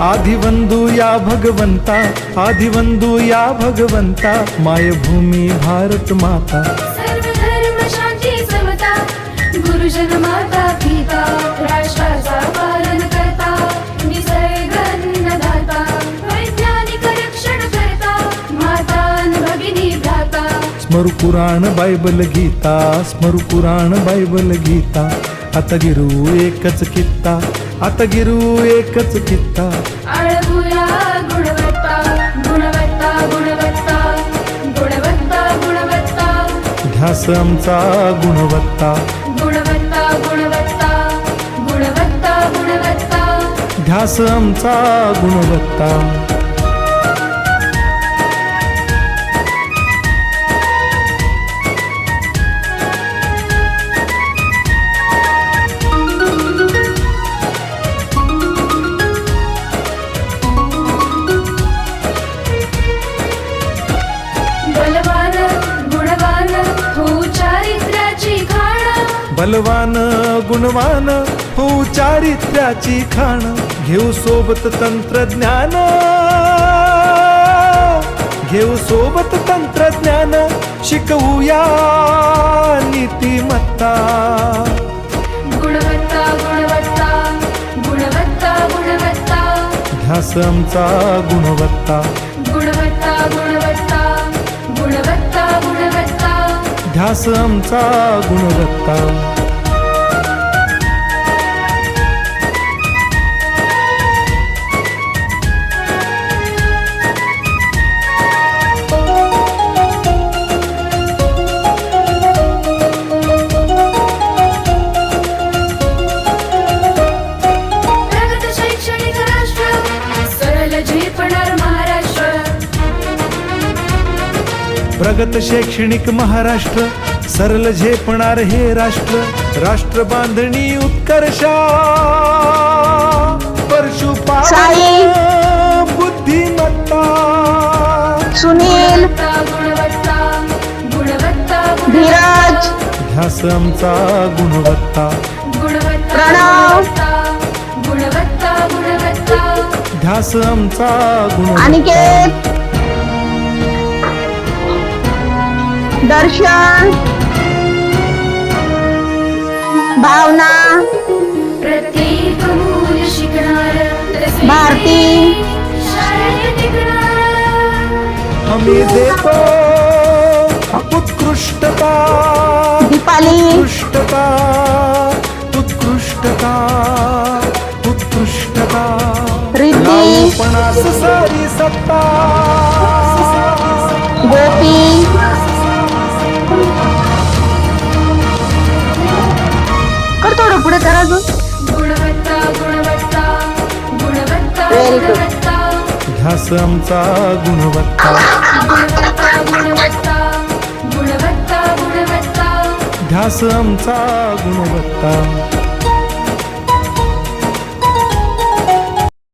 आदिवंदू या भगवंता, आदिवंदू या भगवंता, मायभूमी भारत माता। सर्व धर्म शांती समता, गुरुजन माता पिता, राष्ट्राचा पालन करता, निसर्ग अन्नदाता, वैज्ञानिक रक्षण करता, माता अन भगिनी भ्राता। स्मरू पुराण बायबल गीता, स्मरू पुराण बायबल गीता, आता गिरू एकच कित्ता, आता गिरू एकच कित्ता। आळवूया गुणवत्ता, गुणवत्ता, गुणवत्ता, गुणवत्ता, गुणवत्ता, ध्यास आमचा गुणवत्ता, गुणवत्ता, गुणवत्ता, गुणवत्ता, गुणवत्ता। ध्यास आमचा गुणवत्ता। बलवान गुणवान हो चारित्र्याची खाण, बलवान गुणवान हो चारित्र्याची खाण, घेऊ सोबत तंत्रज्ञान, घेऊ सोबत तंत्रज्ञान, शिकवूया नीतिमत्ता। गुणवत्ता, गुणवत्ता, गुणवत्ता, गुणवत्ता, ध्यास आमचा गुणवत्ता, गुणवत्ता, गुणवत्ता, गुणवत्ता, गुणवत्ता। ध्यास आमचा गुणवत्ता। प्रगत शैक्षणिक राष्ट्र, सरळ झेपणार महाराष्ट्र। प्रगत शैक्षणिक महाराष्ट्र, सरल झेपणार हे राष्ट्र, राष्ट्र बांधणी उत्कर्षा, परशुपाल साई, बुद्धिमत्ता। सुनील, गुणवत्ता, गुणवत्ता, धीरज, ध्यास आमचा गुणवत्ता, गुणवत्ता, प्रणव, गुणवत्ता, गुणवत्ता। ध्यास आमचा गुणवत्ता। अनिकेत, दर्शन, भावना, प्रत्येक मूल शिकणार, तसे भारती, शाळेत टिकणार। आम्ही देतो उत्कृष्टता, दीपाली, उत्कृष्टता, उत्कृष्टता, उत्कृष्टता। रिद्धी, पणास सारी सत्ता, गोपी, कर थोडं पुढे करा अजून। गुणवत्ता, गुणवत्ता, गुणवत्ता, Very good. गुणवत्ता, ध्यास आमचा गुणवत्ता, गुणवत्ता, गुणवत्ता, गुणवत्ता, गुणवत्ता। ध्यास आमचा गुणवत्ता।